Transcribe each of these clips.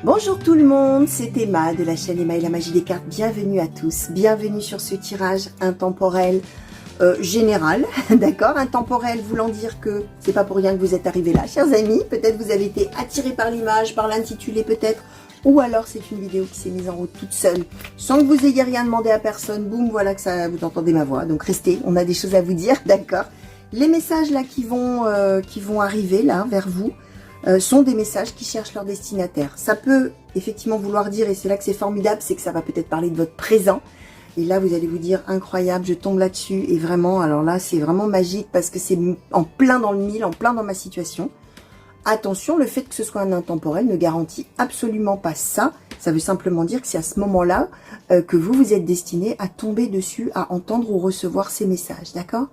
Bonjour tout le monde, c'est Emma de la chaîne Emma et la magie des cartes. Bienvenue à tous, bienvenue sur ce tirage intemporel général, d'accord? Intemporel voulant dire que c'est pas pour rien que vous êtes arrivés là, chers amis. Peut-être vous avez été attirés par l'image, par l'intitulé peut-être, ou alors c'est une vidéo qui s'est mise en route toute seule, sans que vous ayez rien demandé à personne. Boum, voilà que ça, vous entendez ma voix. Donc restez, on a des choses à vous dire, d'accord? Les messages là qui vont arriver là vers vous, sont des messages qui cherchent leur destinataire. Ça peut effectivement vouloir dire, et c'est là que c'est formidable, c'est que ça va peut-être parler de votre présent. Et là, vous allez vous dire, incroyable, je tombe là-dessus. Et vraiment, alors là, c'est vraiment magique parce que c'est en plein dans le mille, en plein dans ma situation. Attention, le fait que ce soit un intemporel ne garantit absolument pas ça. Ça veut simplement dire que c'est à ce moment-là que vous êtes destiné à tomber dessus, à entendre ou recevoir ces messages, d'accord ?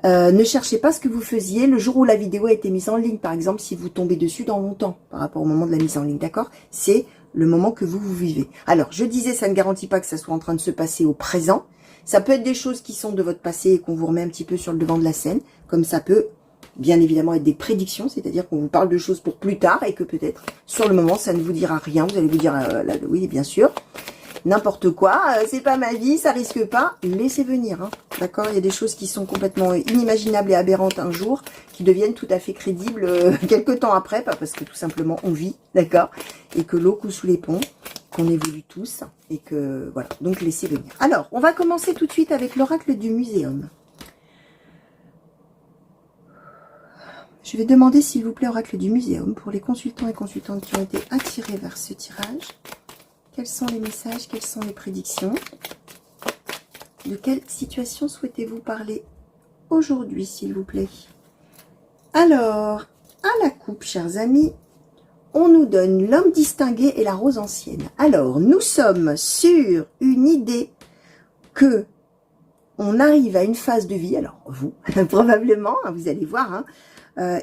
Ne cherchez pas ce que vous faisiez le jour où la vidéo a été mise en ligne, par exemple, si vous tombez dessus dans longtemps, par rapport au moment de la mise en ligne, d'accord? C'est le moment que vous vivez. Alors, je disais, ça ne garantit pas que ça soit en train de se passer au présent. Ça peut être des choses qui sont de votre passé et qu'on vous remet un petit peu sur le devant de la scène, comme ça peut, bien évidemment, être des prédictions, c'est-à-dire qu'on vous parle de choses pour plus tard et que peut-être, sur le moment, ça ne vous dira rien. Vous allez vous dire, oui, bien sûr. N'importe quoi, c'est pas ma vie, ça risque pas, laissez venir, hein. D'accord? Il y a des choses qui sont complètement inimaginables et aberrantes un jour, qui deviennent tout à fait crédibles quelques temps après, pas parce que tout simplement on vit, d'accord? Et que l'eau coule sous les ponts, qu'on évolue tous, et que, voilà, donc laissez venir. Alors, on va commencer tout de suite avec l'oracle du muséum. Je vais demander, s'il vous plaît, oracle du muséum, pour les consultants et consultantes qui ont été attirés vers ce tirage. Quels sont les messages? Quelles sont les prédictions? De quelle situation souhaitez-vous parler aujourd'hui, s'il vous plaît? Alors, à la coupe, chers amis, on nous donne l'homme distingué et la rose ancienne. Alors, nous sommes sur une idée que on arrive à une phase de vie, alors vous, probablement, hein, vous allez voir, hein,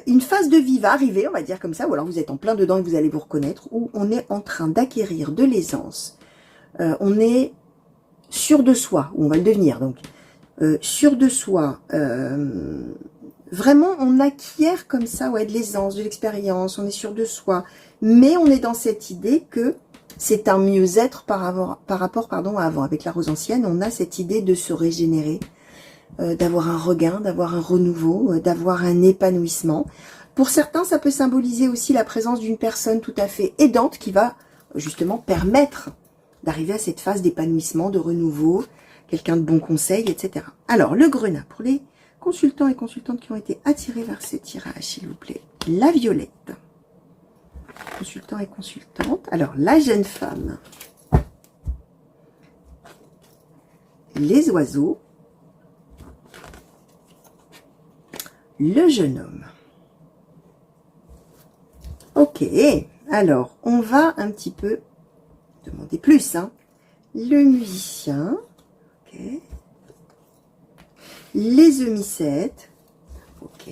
une phase de vie va arriver, on va dire comme ça, ou alors vous êtes en plein dedans et vous allez vous reconnaître, où on est en train d'acquérir de l'aisance. On est sûr de soi, ou on va le devenir, donc sûr de soi. Vraiment, on acquiert comme ça, ouais, de l'aisance, de l'expérience, on est sûr de soi. Mais on est dans cette idée que c'est un mieux-être par rapport à avant. Avec la rose ancienne, on a cette idée de se régénérer, d'avoir un regain, d'avoir un renouveau, d'avoir un épanouissement. Pour certains, ça peut symboliser aussi la présence d'une personne tout à fait aidante qui va justement permettre d'arriver à cette phase d'épanouissement, de renouveau, quelqu'un de bon conseil, etc. Alors, le grenat, pour les consultants et consultantes qui ont été attirés vers ce tirage, s'il vous plaît. La violette. Consultants et consultantes. Alors, la jeune femme. Les oiseaux. Le jeune homme. Ok, alors on va un petit peu demander plus, hein. Le musicien, ok. Les eumycètes, ok.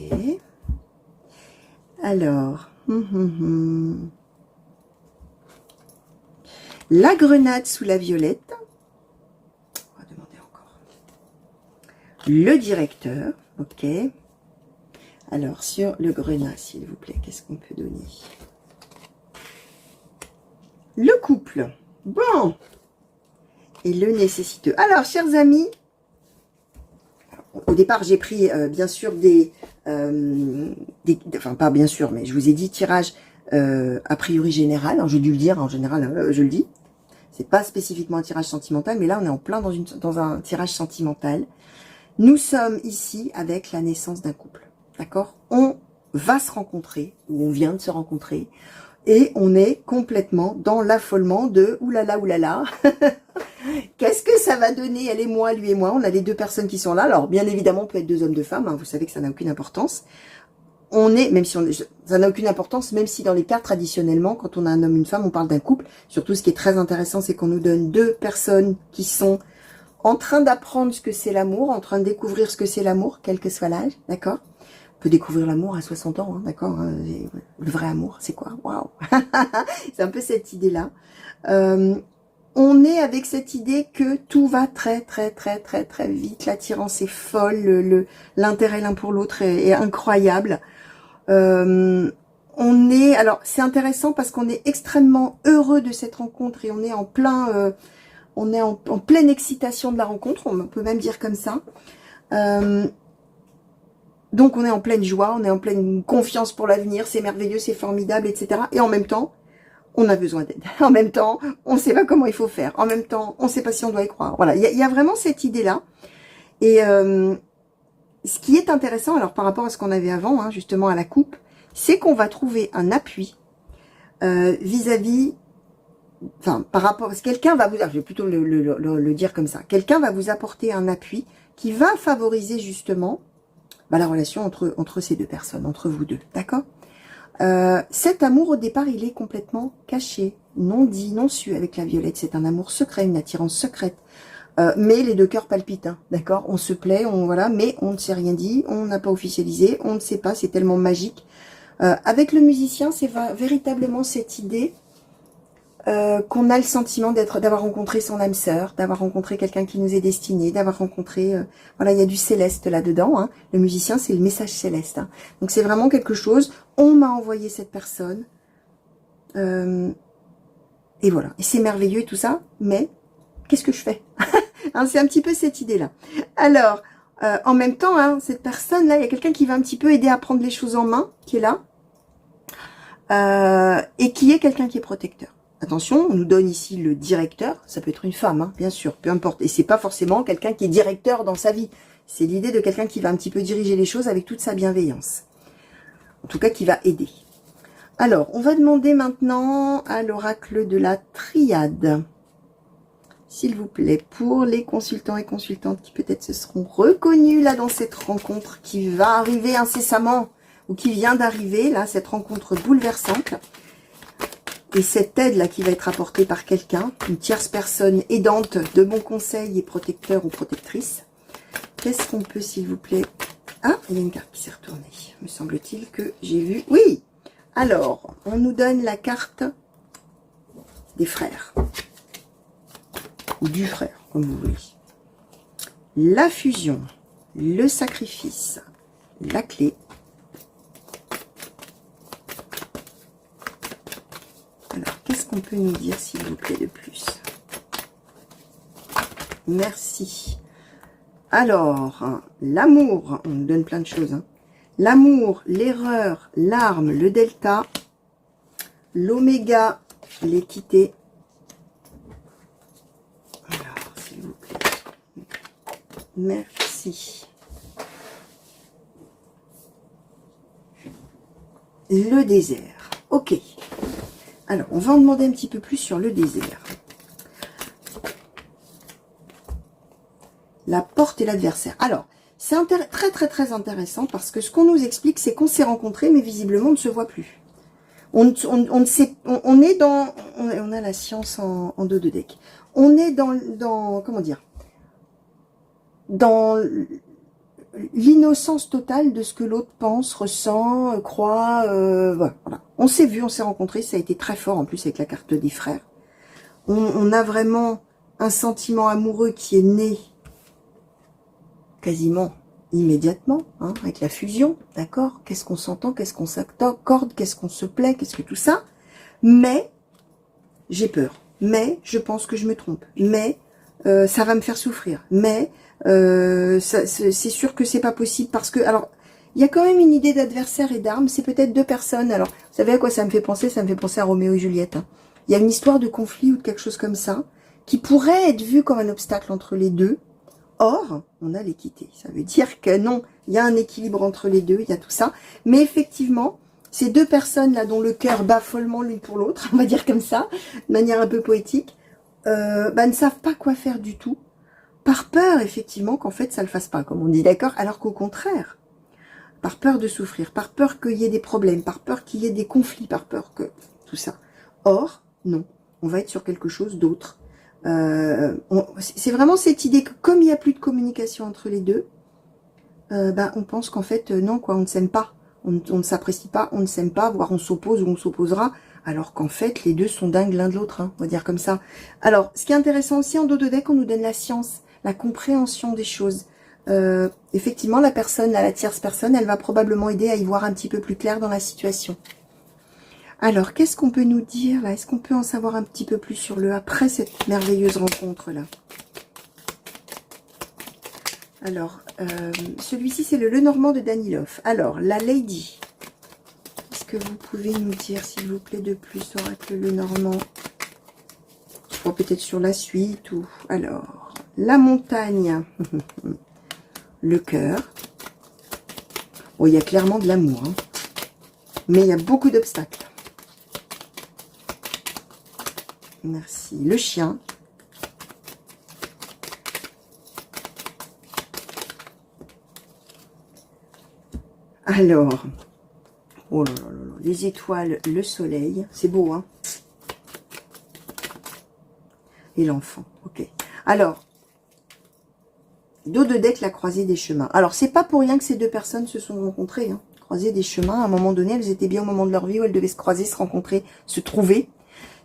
Alors, la grenade sous la violette, on va demander encore. Le directeur, ok. Alors, sur le grenat, s'il vous plaît, qu'est-ce qu'on peut donner? Le couple. Bon. Et le nécessiteux. Alors, chers amis, au départ, j'ai pris, bien sûr, enfin, pas bien sûr, mais je vous ai dit tirage a priori général. Hein, j'ai dû le dire, en général, je le dis. C'est pas spécifiquement un tirage sentimental, mais là, on est en plein dans un tirage sentimental. Nous sommes ici avec la naissance d'un couple. D'accord? On va se rencontrer, ou on vient de se rencontrer, et on est complètement dans l'affolement de oulala, oulala. Qu'est-ce que ça va donner, elle et moi, lui et moi? On a les deux personnes qui sont là. Alors, bien évidemment, on peut être deux hommes, deux femmes. Hein, vous savez que ça n'a aucune importance. On est, même si ça n'a aucune importance, même si dans les cartes, traditionnellement, quand on a un homme et une femme, on parle d'un couple. Surtout, ce qui est très intéressant, c'est qu'on nous donne deux personnes qui sont en train d'apprendre ce que c'est l'amour, en train de découvrir ce que c'est l'amour, quel que soit l'âge, d'accord? On peut découvrir l'amour à 60 ans, hein, d'accord, hein, le vrai amour, c'est quoi? Waouh. C'est un peu cette idée-là. On est avec cette idée que tout va très vite, l'attirance est folle, l'intérêt l'un pour l'autre est incroyable. On on est, alors c'est intéressant parce qu'on est extrêmement heureux de cette rencontre et on est en plein, en pleine excitation de la rencontre, on peut même dire comme ça. Donc on est en pleine joie, on est en pleine confiance pour l'avenir, c'est merveilleux, c'est formidable, etc. Et en même temps, on a besoin d'aide. En même temps, on ne sait pas comment il faut faire. En même temps, on ne sait pas si on doit y croire. Voilà, il y a vraiment cette idée-là. Et ce qui est intéressant, alors par rapport à ce qu'on avait avant, hein, justement à la coupe, c'est qu'on va trouver un appui vis-à-vis, enfin par rapport, quelqu'un va vous, je vais plutôt le dire comme ça, quelqu'un va vous apporter un appui qui va favoriser justement la relation entre ces deux personnes, entre vous deux, d'accord? Cet amour au départ, il est complètement caché, non dit, non su avec la violette. C'est un amour secret, une attirance secrète. Mais les deux cœurs palpitent, hein, d'accord? On se plaît, voilà, mais on ne s'est rien dit, on n'a pas officialisé, on ne sait pas, c'est tellement magique. Avec le musicien, c'est véritablement cette idée qu'on a le sentiment d'avoir rencontré son âme sœur, d'avoir rencontré quelqu'un qui nous est destiné, d'avoir rencontré... voilà, il y a du céleste là-dedans. Hein. Le musicien, c'est le message céleste. Hein. Donc c'est vraiment quelque chose. On m'a envoyé cette personne. Et voilà. Et c'est merveilleux et tout ça. Mais qu'est-ce que je fais? Hein, c'est un petit peu cette idée-là. Alors, en même temps, hein, cette personne-là, il y a quelqu'un qui va un petit peu aider à prendre les choses en main, qui est là. Et qui est quelqu'un qui est protecteur. Attention, on nous donne ici le directeur, ça peut être une femme, hein, bien sûr, peu importe. Et c'est pas forcément quelqu'un qui est directeur dans sa vie. C'est l'idée de quelqu'un qui va un petit peu diriger les choses avec toute sa bienveillance. En tout cas, qui va aider. Alors, on va demander maintenant à l'oracle de la triade. S'il vous plaît, pour les consultants et consultantes qui peut-être se seront reconnus là dans cette rencontre qui va arriver incessamment, ou qui vient d'arriver, là, cette rencontre bouleversante. Et cette aide-là qui va être apportée par quelqu'un, une tierce personne aidante, de bons conseils et protecteur ou protectrice. Qu'est-ce qu'on peut, s'il vous plaît? Ah, il y a une carte qui s'est retournée. Me semble-t-il que j'ai vu... Oui! Alors, on nous donne la carte des frères. Ou du frère, comme vous voulez. La fusion, le sacrifice, la clé. Alors, qu'est-ce qu'on peut nous dire, s'il vous plaît, de plus? Merci. Alors, l'amour, on nous donne plein de choses. Hein. L'amour, l'erreur, l'arme, le delta, l'oméga, l'équité. Alors, s'il vous plaît. Merci. Le désert. Ok. Alors, on va en demander un petit peu plus sur le désert. La porte et l'adversaire. Alors, c'est très intéressant parce que ce qu'on nous explique, c'est qu'on s'est rencontrés, mais visiblement, on ne se voit plus. On ne sait, on est dans... On a la science en dos de deck. On est dans comment dire? Dans l'innocence totale de ce que l'autre pense, ressent, croit. Voilà. On s'est vu, on s'est rencontrés, ça a été très fort en plus avec la carte des frères. On a vraiment un sentiment amoureux qui est né quasiment immédiatement, hein, avec la fusion, d'accord? Qu'est-ce qu'on s'entend, qu'est-ce qu'on s'accorde, qu'est-ce qu'on se plaît, qu'est-ce que tout ça? Mais j'ai peur, mais je pense que je me trompe, mais ça va me faire souffrir, mais c'est sûr que c'est pas possible parce que, alors, il y a quand même une idée d'adversaire et d'armes, c'est peut-être deux personnes. Alors, vous savez à quoi ça me fait penser? Ça me fait penser à Roméo et Juliette. Hein. Il y a une histoire de conflit ou de quelque chose comme ça, qui pourrait être vu comme un obstacle entre les deux. Or, on a l'équité. Ça veut dire que non, il y a un équilibre entre les deux, il y a tout ça. Mais effectivement, ces deux personnes-là dont le cœur bat follement l'une pour l'autre, on va dire comme ça, de manière un peu poétique, ne savent pas quoi faire du tout. Par peur, effectivement, qu'en fait, ça ne le fasse pas, comme on dit, d'accord? Alors qu'au contraire, par peur de souffrir, par peur qu'il y ait des problèmes, par peur qu'il y ait des conflits, par peur que... tout ça. Or, non, on va être sur quelque chose d'autre. C'est vraiment cette idée que comme il n'y a plus de communication entre les deux, on pense qu'en fait, non, quoi, on ne s'aime pas. On ne s'apprécie pas, on ne s'aime pas, voire on s'oppose ou on s'opposera, alors qu'en fait, les deux sont dingues l'un de l'autre, hein, on va dire comme ça. Alors, ce qui est intéressant aussi, en dos de deck, on nous donne la science, la compréhension des choses. Effectivement, la personne, la tierce personne, elle va probablement aider à y voir un petit peu plus clair dans la situation. Alors, qu'est-ce qu'on peut nous dire là? Est-ce qu'on peut en savoir un petit peu plus sur le après cette merveilleuse rencontre là? Alors, celui-ci c'est le Lenormand de Danilov. Alors, la Lady. Est-ce que vous pouvez nous dire s'il vous plaît de plus, oracle Lenormand? Je crois peut-être sur la suite ou... Alors, la montagne. Le cœur. Bon, il y a clairement de l'amour, hein. Mais il y a beaucoup d'obstacles. Merci. Le chien. Alors, oh là là là là, les étoiles, le soleil. C'est beau, hein. Et l'enfant, ok. Alors, dos de deck, la croisée des chemins. Alors, c'est pas pour rien que ces deux personnes se sont rencontrées, hein. Croisée des chemins, à un moment donné, elles étaient bien au moment de leur vie où elles devaient se croiser, se rencontrer, se trouver.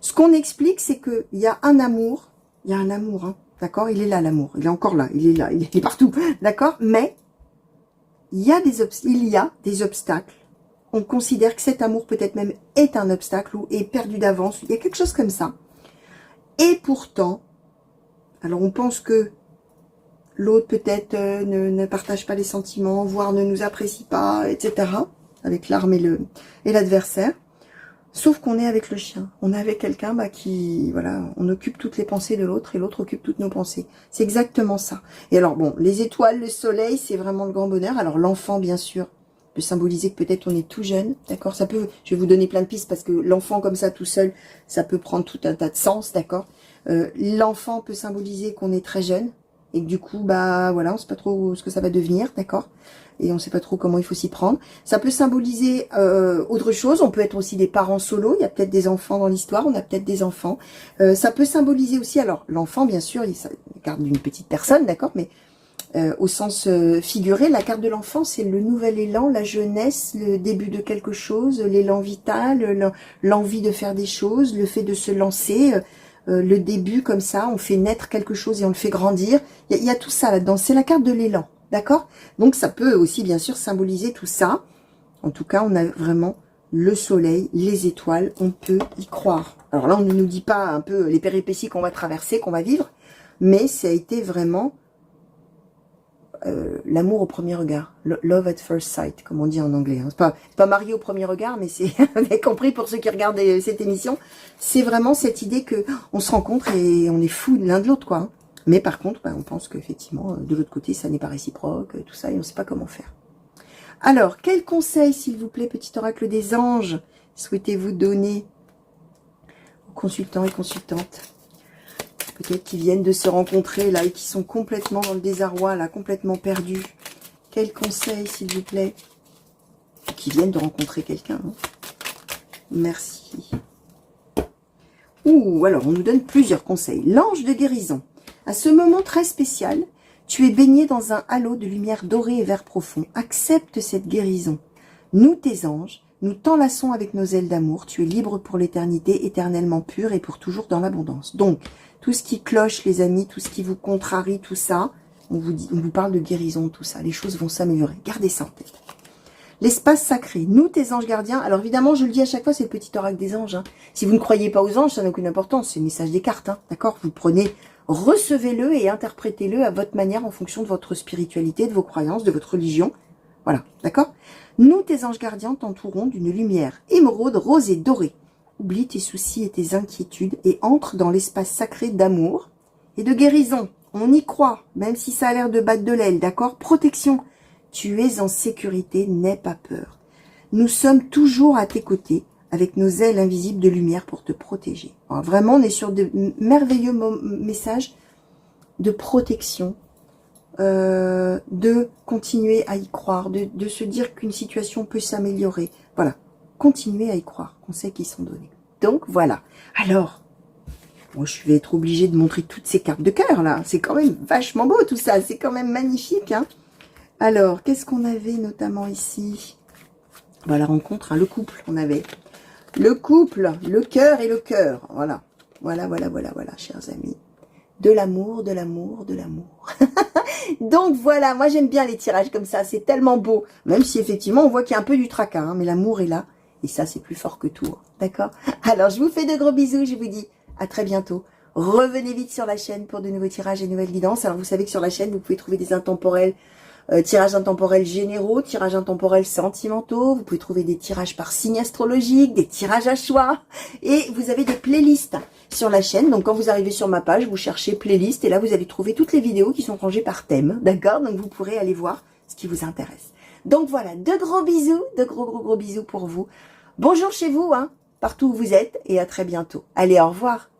Ce qu'on explique, c'est qu'il y a un amour. Il y a un amour, hein. D'accord? Il est là, l'amour. Il est encore là. Il est là. Il est partout. D'accord? Mais, il y a des obstacles. On considère que cet amour peut-être même est un obstacle ou est perdu d'avance. Il y a quelque chose comme ça. Et pourtant, alors on pense que l'autre peut-être ne partage pas les sentiments, voire ne nous apprécie pas, etc. Avec l'arme et l'adversaire. Sauf qu'on est avec le chien. On est avec quelqu'un qui, voilà, on occupe toutes les pensées de l'autre et l'autre occupe toutes nos pensées. C'est exactement ça. Et alors bon, les étoiles, le soleil, c'est vraiment le grand bonheur. Alors l'enfant, bien sûr, peut symboliser que peut-être on est tout jeune, d'accord? Ça peut, je vais vous donner plein de pistes parce que l'enfant comme ça tout seul, ça peut prendre tout un tas de sens, d'accord? L'enfant peut symboliser qu'on est très jeune et que du coup, bah voilà, on sait pas trop ce que ça va devenir, d'accord? Et on sait pas trop comment il faut s'y prendre. Ça peut symboliser autre chose. On peut être aussi des parents solo. Il y a peut-être des enfants dans l'histoire. On a peut-être des enfants. Ça peut symboliser aussi, alors l'enfant, bien sûr, il carte d'une petite personne, d'accord, mais au sens figuré, la carte de l'enfant, c'est le nouvel élan, la jeunesse, le début de quelque chose, l'élan vital, l'envie de faire des choses, le fait de se lancer, le début comme ça, on fait naître quelque chose et on le fait grandir. Il y a tout ça là-dedans. C'est la carte de l'élan. D'accord? Donc, ça peut aussi, bien sûr, symboliser tout ça. En tout cas, on a vraiment le soleil, les étoiles. On peut y croire. Alors là, on ne nous dit pas un peu les péripéties qu'on va traverser, qu'on va vivre. Mais ça a été vraiment l'amour au premier regard. Love at first sight, comme on dit en anglais. Hein. C'est pas marié au premier regard, mais c'est, vous avez compris pour ceux qui regardent cette émission. C'est vraiment cette idée que on se rencontre et on est fous l'un de l'autre, quoi. Hein. Mais par contre, bah, on pense qu'effectivement, de l'autre côté, ça n'est pas réciproque, tout ça, et on ne sait pas comment faire. Alors, quel conseil, s'il vous plaît, petit oracle des anges, souhaitez-vous donner aux consultants et consultantes? Peut-être qui viennent de se rencontrer, là, et qui sont complètement dans le désarroi, là, complètement perdus. Quel conseil, s'il vous plaît? Qui viennent de rencontrer quelqu'un. Hein. Merci. Ouh, alors, on nous donne plusieurs conseils. L'ange de guérison. À ce moment très spécial, tu es baigné dans un halo de lumière dorée et vert profond. Accepte cette guérison. Nous, tes anges, nous t'enlaçons avec nos ailes d'amour. Tu es libre pour l'éternité, éternellement pure et pour toujours dans l'abondance. Donc, tout ce qui cloche, les amis, tout ce qui vous contrarie, tout ça, on vous parle de guérison, tout ça. Les choses vont s'améliorer. Gardez ça en tête. L'espace sacré. Nous, tes anges gardiens. Alors, évidemment, je le dis à chaque fois, c'est le petit oracle des anges. Hein. Si vous ne croyez pas aux anges, ça n'a aucune importance. C'est le message des cartes. Hein, d'accord? Vous prenez... Recevez-le et interprétez-le à votre manière en fonction de votre spiritualité, de vos croyances, de votre religion. Voilà, d'accord? Nous, tes anges gardiens, t'entourons d'une lumière émeraude, rose et dorée. Oublie tes soucis et tes inquiétudes et entre dans l'espace sacré d'amour et de guérison. On y croit, même si ça a l'air de battre de l'aile, d'accord? Protection. Tu es en sécurité, n'aie pas peur. Nous sommes toujours à tes côtés, avec nos ailes invisibles de lumière pour te protéger. Alors, vraiment, on est sur de merveilleux messages de protection, de continuer à y croire, de se dire qu'une situation peut s'améliorer. Voilà, continuez à y croire, conseils qui sont donnés. Donc, voilà. Alors, moi, je vais être obligée de montrer toutes ces cartes de cœur, là. C'est quand même vachement beau, tout ça. C'est quand même magnifique, hein. Alors, qu'est-ce qu'on avait notamment ici? Bah, la rencontre, hein, le couple, on avait... Le couple, le cœur et le cœur. Voilà. Voilà, chers amis. De l'amour, de l'amour, de l'amour. Donc voilà, moi j'aime bien les tirages comme ça. C'est tellement beau. Même si effectivement on voit qu'il y a un peu du tracas. Hein, mais l'amour est là. Et ça, c'est plus fort que tout, hein, d'accord? Alors, je vous fais de gros bisous, je vous dis à très bientôt. Revenez vite sur la chaîne pour de nouveaux tirages et nouvelles guidances. Alors, vous savez que sur la chaîne, vous pouvez trouver des intemporels, tirages intemporels généraux, tirages intemporels sentimentaux. Vous pouvez trouver des tirages par signe astrologique, des tirages à choix. Et vous avez des playlists sur la chaîne. Donc, quand vous arrivez sur ma page, vous cherchez playlist. Et là, vous allez trouver toutes les vidéos qui sont rangées par thème, d'accord? Donc, vous pourrez aller voir ce qui vous intéresse. Donc, voilà, de gros bisous, de gros bisous pour vous. Bonjour chez vous, hein, partout où vous êtes, et à très bientôt. Allez, au revoir.